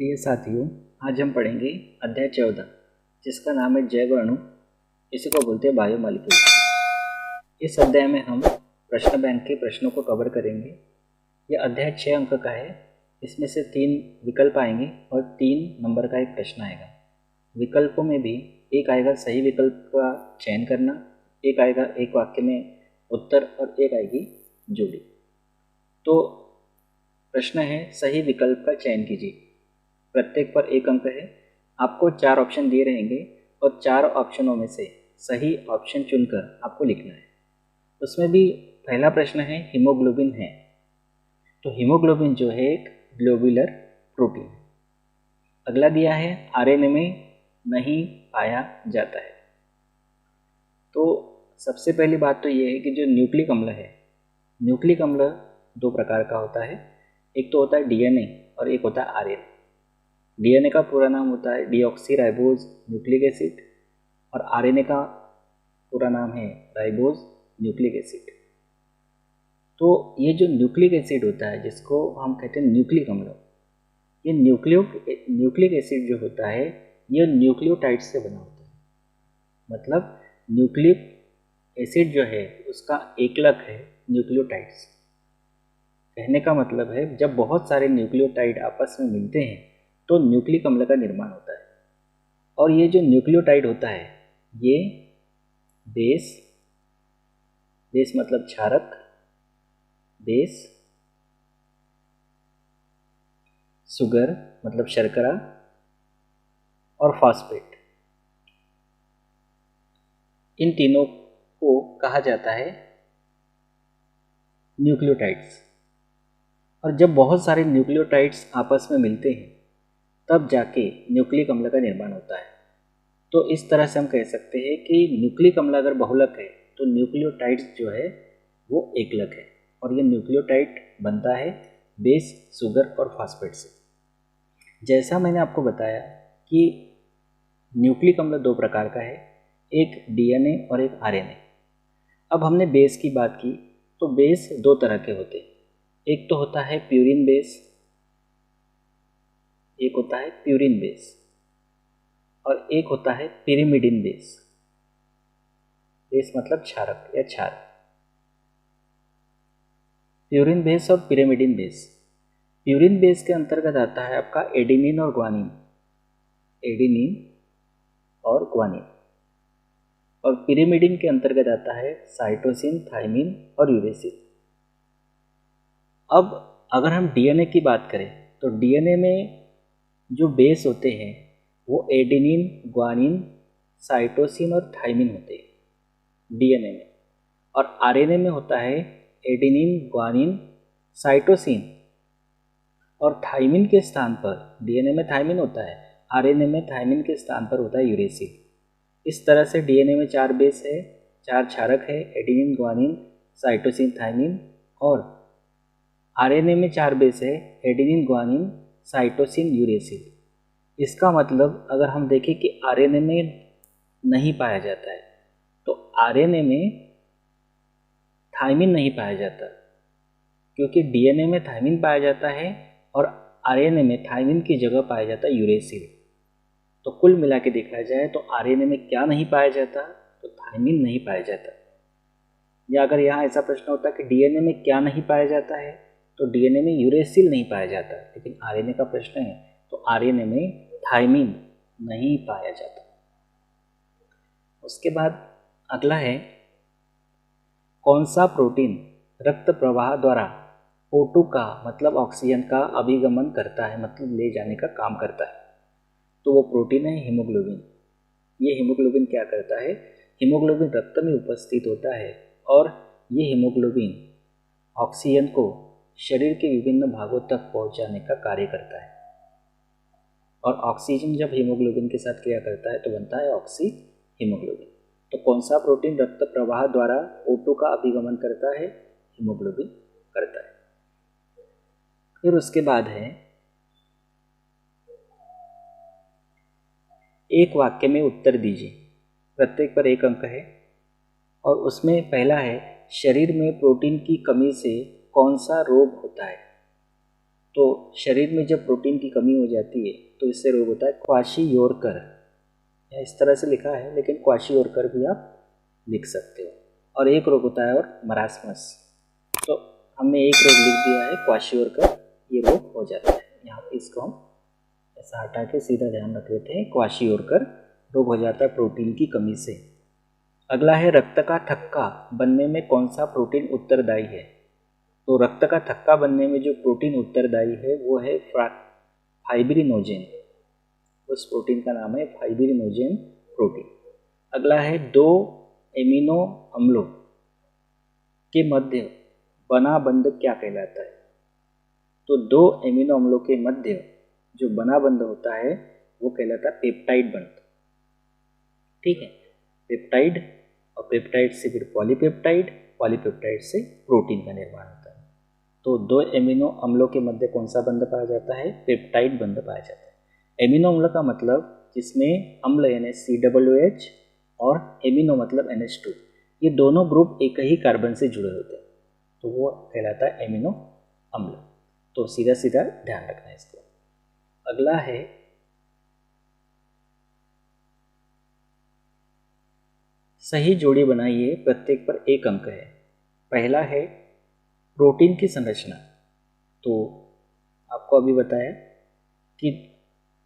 प्रिय साथियों, आज हम पढ़ेंगे अध्याय 14 जिसका नाम है जैव अणु। इसी को बोलते हैं बायोमॉलिक्यूल। इस अध्याय में हम प्रश्न बैंक के प्रश्नों को कवर करेंगे। यह अध्याय 6 अंक का है। इसमें से 3 विकल्प आएंगे और 3 नंबर का एक प्रश्न आएगा। विकल्पों में भी एक आएगा सही विकल्प का चयन करना, एक आएगा एक वाक्य में उत्तर और एक आएगी जोड़ी। तो प्रश्न है सही विकल्प का चयन कीजिए। प्रत्येक पर 1 अंक है। आपको 4 ऑप्शन दिए रहेंगे और 4 ऑप्शनों में से सही ऑप्शन चुनकर आपको लिखना है। उसमें भी पहला प्रश्न है हीमोग्लोबिन है, तो हीमोग्लोबिन जो है एक ग्लोबुलर प्रोटीन। अगला दिया है आरएनए में नहीं पाया जाता है। तो सबसे पहली बात तो ये है कि जो न्यूक्लिक अम्ल है, न्यूक्लिक अम्ल 2 प्रकार का होता है। एक तो होता है डीएनए और एक होता है आरएनए। डीएनए का पूरा नाम होता है डीऑक्सी राइबोज न्यूक्लिक एसिड और आरएनए का पूरा नाम है राइबोज न्यूक्लिक एसिड। तो ये जो न्यूक्लिक एसिड होता है जिसको हम कहते हैं न्यूक्लिक अम्ल, ये न्यूक्लिक एसिड जो होता है ये न्यूक्लियोटाइड से बना होता है। मतलब न्यूक्लिक एसिड जो है उसका एकलक है न्यूक्लियोटाइड्स। कहने का मतलब है जब बहुत सारे न्यूक्लियोटाइड आपस में मिलते हैं तो न्यूक्लिक अम्ल का निर्माण होता है। और ये जो न्यूक्लियोटाइड होता है ये बेस मतलब क्षारक, बेस, शुगर मतलब शर्करा और फॉस्फेट, इन तीनों को कहा जाता है न्यूक्लियोटाइड्स। और जब बहुत सारे न्यूक्लियोटाइड्स आपस में मिलते हैं तब जाके न्यूक्लिक अम्ल का निर्माण होता है। तो इस तरह से हम कह सकते हैं कि न्यूक्लिक अम्ल अगर बहुलक है तो न्यूक्लियोटाइड्स जो है वो एकलक है और ये न्यूक्लियोटाइड बनता है बेस, शुगर और फॉस्फेट से। जैसा मैंने आपको बताया कि न्यूक्लिक अम्ल 2 प्रकार का है, एक डीएनए और एक आरएनए। अब हमने बेस की बात की तो बेस 2 तरह के होते हैं। एक तो होता है प्यूरिन बेस, एक होता है प्यूरिन बेस और एक होता है पिरिमिडिन बेस। बेस मतलब क्षारक या क्षार। प्यूरिन बेस और पिरिमिडिन बेस। प्यूरिन बेस के अंतर्गत आता है आपका एडेनिन और ग्वानिन, एडेनिन और ग्वानिन। और पिरिमिडिन के अंतर्गत आता है साइटोसिन, थाइमिन और यूरेसिल। अब अगर हम डीएनए की बात करें तो डीएनए में जो बेस होते हैं वो एडेनिन, ग्वानिन, साइटोसिन और थाइमिन होते हैं डीएनए में। और आरएनए में होता है एडेनिन, ग्वानिन, साइटोसिन और थाइमिन के स्थान पर, डीएनए में थाइमिन होता है, आरएनए में थाइमिन के स्थान पर होता है यूरेसिल। इस तरह से डीएनए में 4 बेस है, 4 क्षारक है, एडेनिन, ग्वानिन, साइटोसिन, थाइमिन। और आरएनए में 4 बेस है, एडेनिन, ग्वानिन, साइटोसिन, यूरेसिल। इसका मतलब अगर हम देखें कि आरएनए में नहीं पाया जाता है तो आरएनए में थाइमिन नहीं पाया जाता, क्योंकि डीएनए में थाइमिन पाया जाता है और आरएनए में थाइमिन की जगह पाया जाता है यूरेसिल। तो कुल मिला के देखा जाए तो आरएनए में क्या नहीं पाया जाता, तो थाइमिन नहीं पाया जाता। या अगर यहाँ ऐसा प्रश्न होता कि डीएनए में क्या नहीं पाया जाता है तो डीएनए में यूरेसिल नहीं पाया जाता, लेकिन आरएनए का प्रश्न है तो आरएनए में थाइमिन नहीं पाया जाता। उसके बाद अगला है कौन सा प्रोटीन रक्त प्रवाह द्वारा O2 का मतलब ऑक्सीजन का अभिगमन करता है, मतलब ले जाने का काम करता है। तो वो प्रोटीन है हीमोग्लोबिन। ये हीमोग्लोबिन क्या करता है, हीमोग्लोबिन रक्त में उपस्थित होता है और ये हीमोग्लोबिन ऑक्सीजन को शरीर के विभिन्न भागों तक पहुंचाने का कार्य करता है। और ऑक्सीजन जब हीमोग्लोबिन के साथ क्रिया करता है तो बनता है ऑक्सी हीमोग्लोबिन। तो कौन सा प्रोटीन रक्त प्रवाह द्वारा O2 का अभिगमन करता है, हीमोग्लोबिन करता है। फिर उसके बाद है एक वाक्य में उत्तर दीजिए। प्रत्येक पर 1 अंक है और उसमें पहला है शरीर में प्रोटीन की कमी से कौन सा रोग होता है। तो शरीर में जब प्रोटीन की कमी हो जाती है तो इससे रोग होता है क्वाशियोरकर, या इस तरह से लिखा है लेकिन क्वाशियोरकर भी आप लिख सकते हो। और एक रोग होता है और मरासमस, तो हमने एक रोग लिख दिया है क्वाशियोरकर, ये रोग हो जाता है। यहाँ पे इसको हम ऐसा हटा के सीधा ध्यान रख लेते हैं, क्वाशियोरकर रोग हो जाता है प्रोटीन की कमी से। अगला है रक्त का थक्का बनने में कौन सा प्रोटीन उत्तरदायी है। तो रक्त का थक्का बनने में जो प्रोटीन उत्तरदायी है वो है फाइब्रिनोजेन, उस प्रोटीन का नाम है फाइब्रिनोजेन प्रोटीन। अगला है दो एमिनो अम्लों के मध्य बना बंध क्या कहलाता है। तो दो एमिनो अम्लों के मध्य जो बना बंध होता है वो कहलाता है पेप्टाइड बंध। ठीक है, पेप्टाइड, और पेप्टाइड से फिर पॉलीपेप्टाइड, पॉलीपेप्टाइड से प्रोटीन का निर्माण होता है। तो दो एमिनो अम्लों के मध्य कौन सा बंध पाया जाता है, पेप्टाइड बंध पाया जाता है। एमिनो अम्ल का मतलब जिसमें अम्ल यानी COOH और एमिनो मतलब NH2, ये दोनों ग्रुप एक ही कार्बन से जुड़े होते हैं, तो वो कहलाता है एमिनो अम्ल। तो सीधा सीधा ध्यान रखना है इसको। अगला है सही जोड़ी बनाइए, प्रत्येक पर एक अंक है। पहला है प्रोटीन की संरचना। तो आपको अभी बताया कि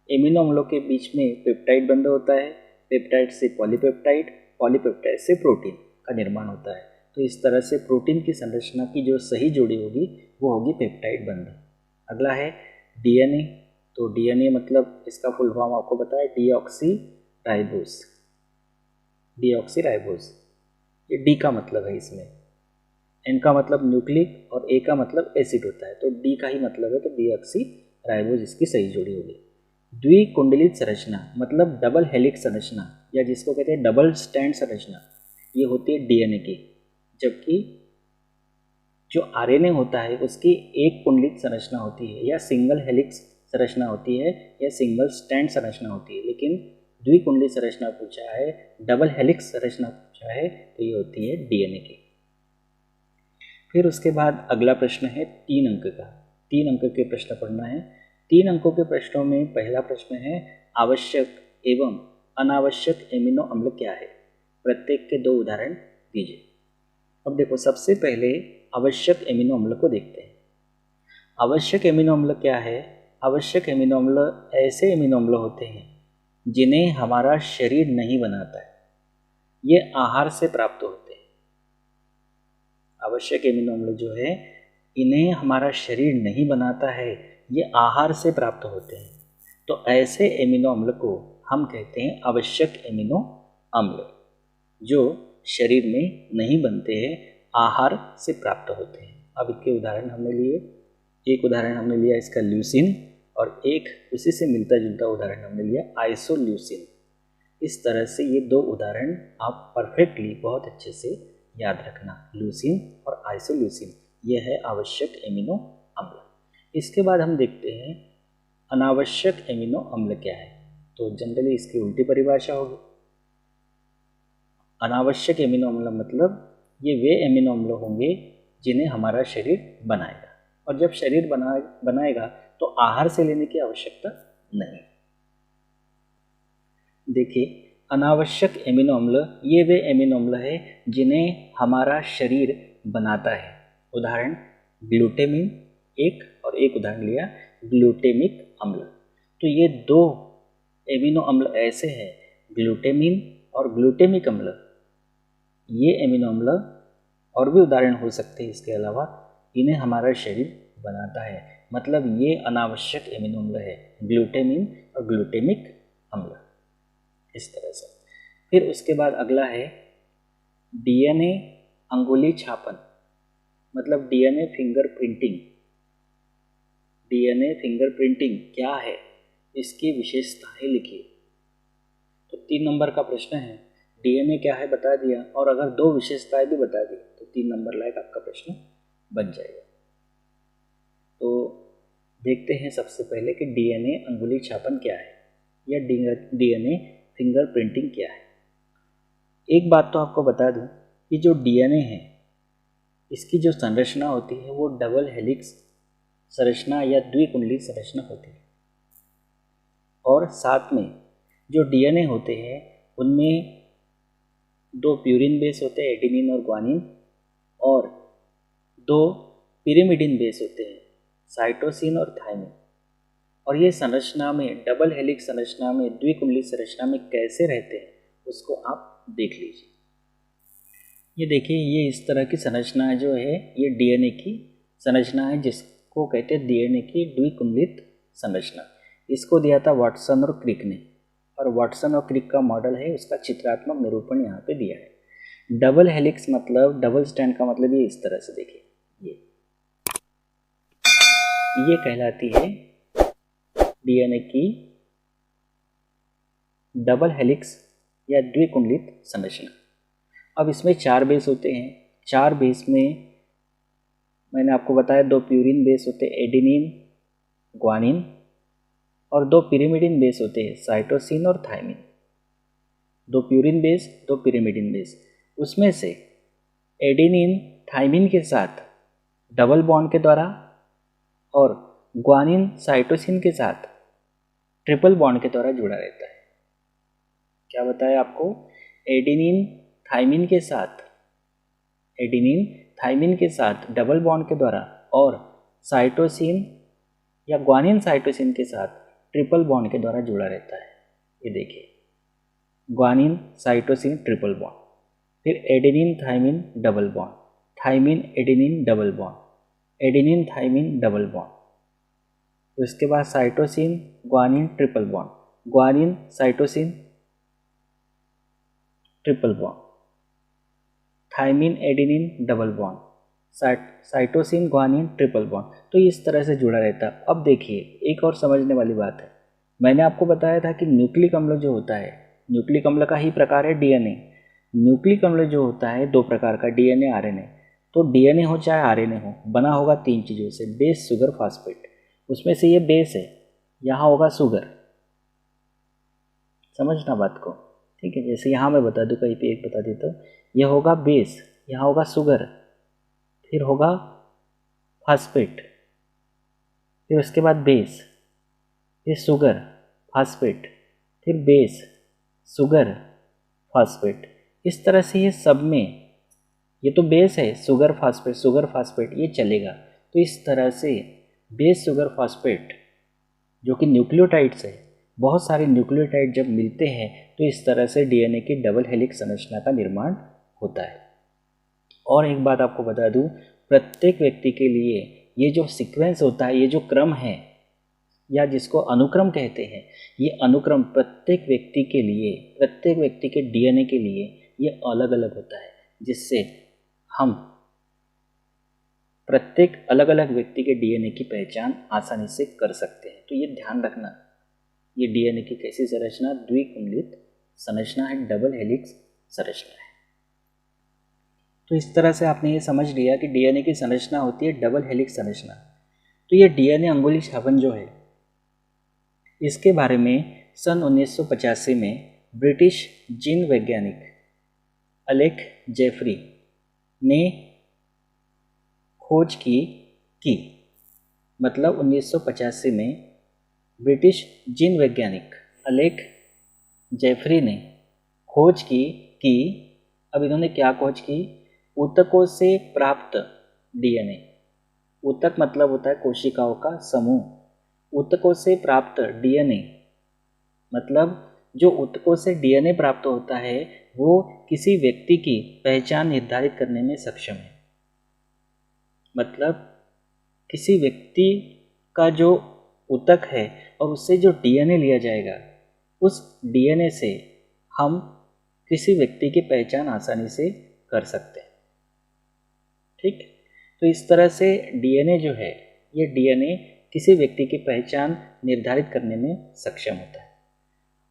एमिनो अम्लों के बीच में पेप्टाइड बंध होता है, पेप्टाइड से पॉलीपेप्टाइड, पॉलीपेप्टाइड से प्रोटीन का निर्माण होता है। तो इस तरह से प्रोटीन की संरचना की जो सही जोड़ी होगी वो होगी पेप्टाइड बंध। अगला है DNA। तो DNA मतलब इसका फुल फॉर्म आपको पता है, डीऑक्सी राइबोस। ये डी का मतलब है, इसमें एन का मतलब न्यूक्लिक और ए का मतलब एसिड होता है, तो डी का ही मतलब है, तो डीऑक्सी राइबोस इसकी सही जोड़ी होगी। द्विकुंडलित संरचना मतलब डबल हेलिक्स संरचना, या जिसको कहते हैं डबल स्टैंड संरचना, ये होती है DNA की। जबकि जो RNA होता है उसकी एक कुंडलित संरचना होती है, या सिंगल हेलिक्स संरचना होती है, या सिंगल स्टैंड संरचना होती है। लेकिन द्विकुंडलित संरचना पूछा है, डबल हेलिक्स संरचना पूछा है, तो ये होती है DNA की। फिर उसके बाद अगला प्रश्न है 3 अंक का। 3 अंक के प्रश्न पढ़ना है। 3 अंकों के प्रश्नों में पहला प्रश्न है आवश्यक एवं अनावश्यक एमिनो अम्ल क्या है, प्रत्येक के 2 उदाहरण दीजिए। अब देखो, सबसे पहले आवश्यक एमिनो अम्ल को देखते हैं। आवश्यक एमिनो अम्ल क्या है? आवश्यक एमिनो अम्ल ऐसे एमिनो अम्ल होते हैं जिन्हें हमारा शरीर नहीं बनाता है, ये आहार से प्राप्त होते हैं। आवश्यक एमिनो अम्ल जो है इन्हें हमारा शरीर नहीं बनाता है, ये आहार से प्राप्त होते हैं। तो ऐसे एमिनो अम्ल को हम कहते हैं आवश्यक एमिनो अम्ल, जो शरीर में नहीं बनते हैं, आहार से प्राप्त होते हैं। अब इसके उदाहरण हमने लिए, एक उदाहरण हमने लिया इसका ल्यूसिन, और एक उसी से मिलता जुलता उदाहरण हमने लिया आइसोल्यूसिन। इस तरह से ये 2 उदाहरण आप परफेक्टली बहुत अच्छे से याद रखना, ल्यूसिन और आइसोल्यूसिन, ये है आवश्यक एमिनो अम्ल। इसके बाद हम देखते हैं अनावश्यक एमिनो अम्ल क्या है। तो जनरली इसकी उल्टी परिभाषा होगी। अनावश्यक एमिनो अम्ल मतलब ये वे एमिनो अम्ल होंगे जिन्हें हमारा शरीर बनाएगा, और जब शरीर बनाएगा तो आहार से लेने की आवश्यकता नहीं। देखिए, अनावश्यक एमिनो अम्ल ये वे एमिनो अम्ल है जिन्हें हमारा शरीर बनाता है। उदाहरण ग्लूटेमिन एक, और एक उदाहरण लिया ग्लूटेमिक अम्ल। तो ये 2 एमिनो अम्ल ऐसे हैं, ग्लूटेमिन और ग्लूटेमिक अम्ल, ये एमिनो अम्ल और भी उदाहरण हो सकते हैं इसके अलावा, इन्हें हमारा शरीर बनाता है, मतलब ये अनावश्यक एमिनो अम्ल है, ग्लूटेमिन और ग्लूटेमिक अम्ल, इस तरह से। फिर उसके बाद अगला है DNA अंगुली छापन, मतलब DNA फिंगरप्रिंटिंग। DNA फिंगरप्रिंटिंग क्या है, इसकी विशेषताएं लिखिए। तो 3 नंबर का प्रश्न है, DNA क्या है बता दिया, और अगर 2 विशेषताएं भी बता दी तो 3 नंबर लायक आपका प्रश्न बन जाएगा। तो देखते हैं सबसे पहले कि DNA अंगुली छापन क्या है, या DNA फिंगरप्रिंटिंग क्या है। एक बात तो आपको बता दूं कि जो DNA है इसकी जो संरचना होती है वो डबल हेलिक्स संरचना या द्विकुंडली संरचना होती है। और साथ में जो डीएनए होते हैं उनमें 2 प्यूरिन बेस होते हैं, एडेनिन और ग्वानिन, और 2 पिरिमिडिन बेस होते हैं, साइटोसिन और थाइमिन। और ये संरचना में, डबल हेलिक्स संरचना में, द्विकुंडली संरचना में कैसे रहते हैं उसको आप देख लीजिए। ये देखिए, ये इस तरह की संरचना जो है ये डीएनए की संरचना है, जिसको कहते हैं डीएनए की द्विकुंडलित संरचना। इसको दिया था वाटसन और क्रिक ने, और वाटसन और क्रिक का मॉडल है, उसका चित्रात्मक निरूपण यहाँ पे दिया है। डबल हेलिक्स मतलब, डबल स्टैंड का मतलब ये इस तरह से देखिए, ये कहलाती है डीएनए की डबल हेलिक्स या द्विकुंडलित संरचना। अब इसमें 4 बेस होते हैं। 4 बेस में मैंने आपको बताया 2 प्यूरिन बेस होते हैं, एडेनिन, ग्वानिन, और 2 पिरिमिडिन बेस होते हैं, साइटोसिन और thymine. 2 purine base, 2 pyrimidine base. उसमें से एडेनिन थाइमिन के साथ डबल बॉन्ड के द्वारा और ग्वानिन साइटोसिन के साथ ट्रिपल बॉन्ड के द्वारा जुड़ा रहता है। क्या बताया आपको? एडेनिन थाइमिन के साथ डबल बॉन्ड के द्वारा और साइटोसिन या ग्वानिन साइटोसिन के साथ ट्रिपल बॉन्ड के द्वारा जुड़ा रहता है। ये देखिए, ग्वानिन साइटोसिन ट्रिपल बॉन्ड, फिर adenine thymine double bond, thymine adenine double bond, adenine thymine double bond. तो इसके बाद cytosine guanine triple bond, guanine cytosine triple bond, thymine adenine double bond, cytosine guanine triple bond. तो इस तरह से जुड़ा रहता है। अब देखिए, एक और समझने वाली बात है। मैंने आपको बताया था कि न्यूक्लिक अम्ल जो होता है, न्यूक्लिक अम्ल का ही प्रकार है डीएनए। न्यूक्लिक अम्ल जो होता है 2 प्रकार का, डीएनए, आरएनए। तो डीएनए हो चाहे आरएनए हो, बना होगा 3 चीज़ों से, बेस, शुगर, फॉस्फेट। उसमें से ये बेस है, यहाँ होगा शुगर। समझना बात को, ठीक है। जैसे यहाँ मैं बता दूँ, कहीं पे एक बता देता हूँ, यह होगा बेस, यहाँ होगा शुगर, फिर होगा फॉस्फेट, फिर उसके बाद बेस, फिर शुगर, फॉस्फेट, फिर बेस, शुगर, फॉस्फेट। इस तरह से ये सब में, ये तो बेस है, शुगर फॉस्फेट, ये चलेगा। तो इस तरह से बेस, शुगर, फॉस्फेट जो कि न्यूक्लियोटाइड्स है, बहुत सारे न्यूक्लियोटाइड जब मिलते हैं तो इस तरह से डीएनए की डबल हेलिक्स संरचना का निर्माण होता है। और एक बात आपको बता दूं, प्रत्येक व्यक्ति के लिए ये जो सीक्वेंस होता है, ये जो क्रम है या जिसको अनुक्रम कहते हैं, ये अनुक्रम प्रत्येक व्यक्ति के लिए, प्रत्येक व्यक्ति के डीएनए के लिए ये अलग अलग होता है, जिससे हम प्रत्येक अलग अलग व्यक्ति के डीएनए की पहचान आसानी से कर सकते हैं। तो ये ध्यान रखना, ये डीएनए की कैसी संरचना? द्विकुंडलित संरचना है, डबल हेलिक्स संरचना है। तो इस तरह से आपने ये समझ लिया कि डीएनए की संरचना होती है डबल हेलिक्स संरचना। तो ये डीएनए अंगुली छापन जो है, इसके बारे में सन 1985 में ब्रिटिश जीन वैज्ञानिक अलेक जेफरी ने खोज की। मतलब 1985 में ब्रिटिश जीन वैज्ञानिक अलेक जेफरी ने खोज की। अब इन्होंने क्या खोज की? ऊतकों से प्राप्त डीएनए, ऊतक मतलब होता है कोशिकाओं का समूह। ऊतकों से प्राप्त डीएनए मतलब जो ऊतकों से डीएनए प्राप्त होता है वो किसी व्यक्ति की पहचान निर्धारित करने में सक्षम है। मतलब किसी व्यक्ति का जो ऊतक है और उससे जो डीएनए लिया जाएगा, उस डीएनए से हम किसी व्यक्ति की पहचान आसानी से कर सकते हैं। ठीक, तो इस तरह से डीएनए जो है, ये डीएनए किसी व्यक्ति की पहचान निर्धारित करने में सक्षम होता है।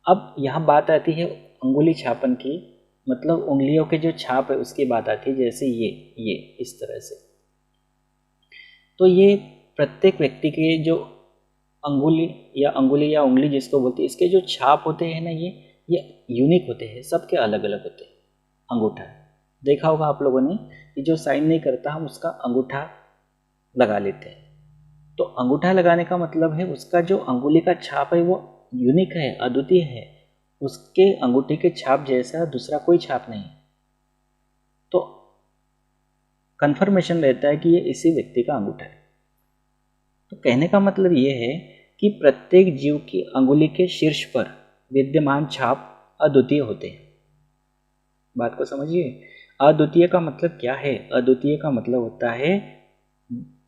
अब यहाँ बात आती है अंगुली छापन की, मतलब उंगलियों के जो छाप है उसकी बात आती है। जैसे ये इस तरह से, तो ये प्रत्येक व्यक्ति के जो अंगुली या उंगली जिसको बोलते हैं, इसके जो छाप होते हैं ना, ये यूनिक होते हैं, सबके अलग अलग होते हैं। अंगूठा देखा होगा आप लोगों ने कि जो साइन नहीं करता हम उसका अंगूठा लगा लेते हैं, तो अंगूठा लगाने का मतलब है उसका जो अंगुली का छाप है वो यूनिक है, अद्वितीय है, उसके अंगूठे के छाप जैसा दूसरा कोई छाप नहीं। तो कंफर्मेशन रहता है कि ये इसी व्यक्ति का अंगूठा है। तो कहने का मतलब ये है कि प्रत्येक जीव की अंगुली के शीर्ष पर विद्यमान छाप अद्वितीय होते हैं। बात को समझिए। अद्वितीय का मतलब क्या है? अद्वितीय का मतलब होता है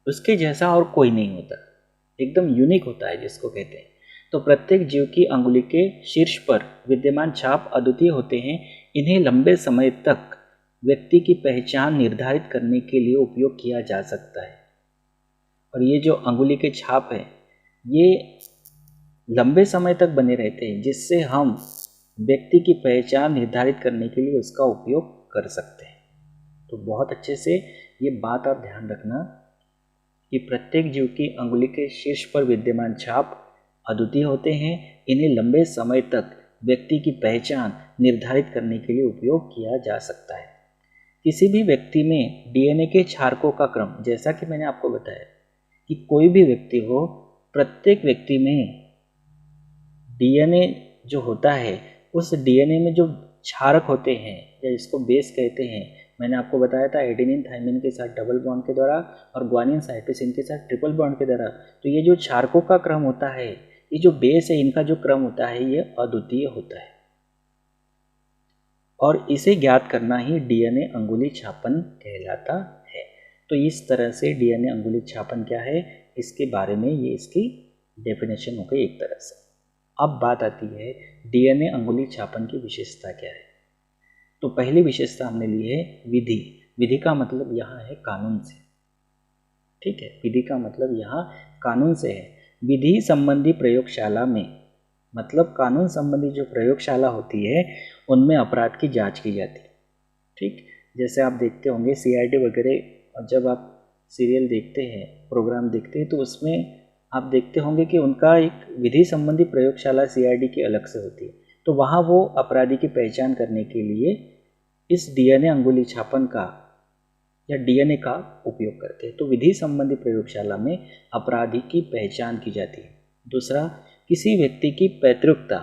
उसके जैसा और कोई नहीं होता, एकदम यूनिक होता है जिसको कहते हैं। तो प्रत्येक जीव की अंगुली के शीर्ष पर विद्यमान छाप अद्वितीय होते हैं। इन्हें लंबे समय तक व्यक्ति की पहचान निर्धारित करने के लिए उपयोग किया जा सकता है। और ये जो अंगुली के छाप है ये लंबे समय तक बने रहते हैं, जिससे हम व्यक्ति की पहचान निर्धारित करने के लिए उसका उपयोग कर सकते हैं। तो बहुत अच्छे से ये बात आप ध्यान रखना कि प्रत्येक जीव की अंगुली के शीर्ष पर विद्यमान छाप अद्वितीय होते हैं। इन्हें लंबे समय तक व्यक्ति की पहचान निर्धारित करने के लिए उपयोग किया जा सकता है। किसी भी व्यक्ति में डीएनए के क्षारकों का क्रम, जैसा कि मैंने आपको बताया कि कोई भी व्यक्ति हो, प्रत्येक व्यक्ति में डीएनए जो होता है उस डीएनए में जो क्षारक होते हैं या इसको बेस कहते हैं, मैंने आपको बताया था एडेनिन थाइमिन के साथ डबल बॉन्ड के द्वारा और ग्वानिन साइटोसिन के साथ ट्रिपल बॉन्ड के द्वारा। तो ये जो क्षारकों का क्रम होता है, ये जो बेस है, इनका जो क्रम होता है ये अद्वितीय होता है और इसे ज्ञात करना ही डीएनए अंगुली छापन कहलाता है। तो इस तरह से डीएनए अंगुली छापन क्या है इसके बारे में ये इसकी डेफिनेशन हो गई एक तरह से। अब बात आती है डीएनए अंगुली छापन की विशेषता क्या है। तो पहली विशेषता हमने ली है विधि। विधि का मतलब यहाँ है कानून से, ठीक है। विधि का मतलब यहाँ कानून से है। विधि संबंधी प्रयोगशाला में, मतलब कानून संबंधी जो प्रयोगशाला होती है उनमें अपराध की जांच की जाती है, ठीक। जैसे आप देखते होंगे सीआईडी वगैरह, जब आप सीरियल देखते हैं, प्रोग्राम देखते हैं, तो उसमें आप देखते होंगे कि उनका एक विधि संबंधी प्रयोगशाला सीआईडी की अलग से होती है। तो वहाँ वो अपराधी की पहचान करने के लिए इस डीएनए अंगुली छापन का या डीएनए का उपयोग करते हैं। तो विधि संबंधी प्रयोगशाला में अपराधी की पहचान की जाती है। दूसरा, किसी व्यक्ति की पैतृकता,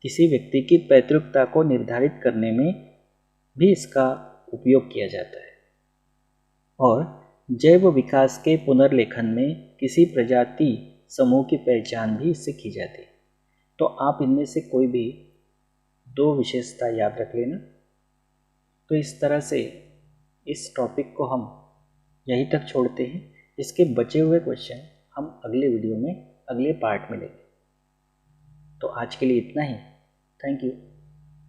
किसी व्यक्ति की पैतृकता को निर्धारित करने में भी इसका उपयोग किया जाता है। और जैव विकास के पुनर्लेखन में किसी प्रजाति समूह की पहचान भी इससे की जाती है। तो आप इनमें से कोई भी दो विशेषता याद रख लेना। तो इस तरह से इस टॉपिक को हम यहीं तक छोड़ते हैं। इसके बचे हुए क्वेश्चन हम अगले वीडियो में अगले पार्ट में लेंगे। तो आज के लिए इतना ही। Thank you.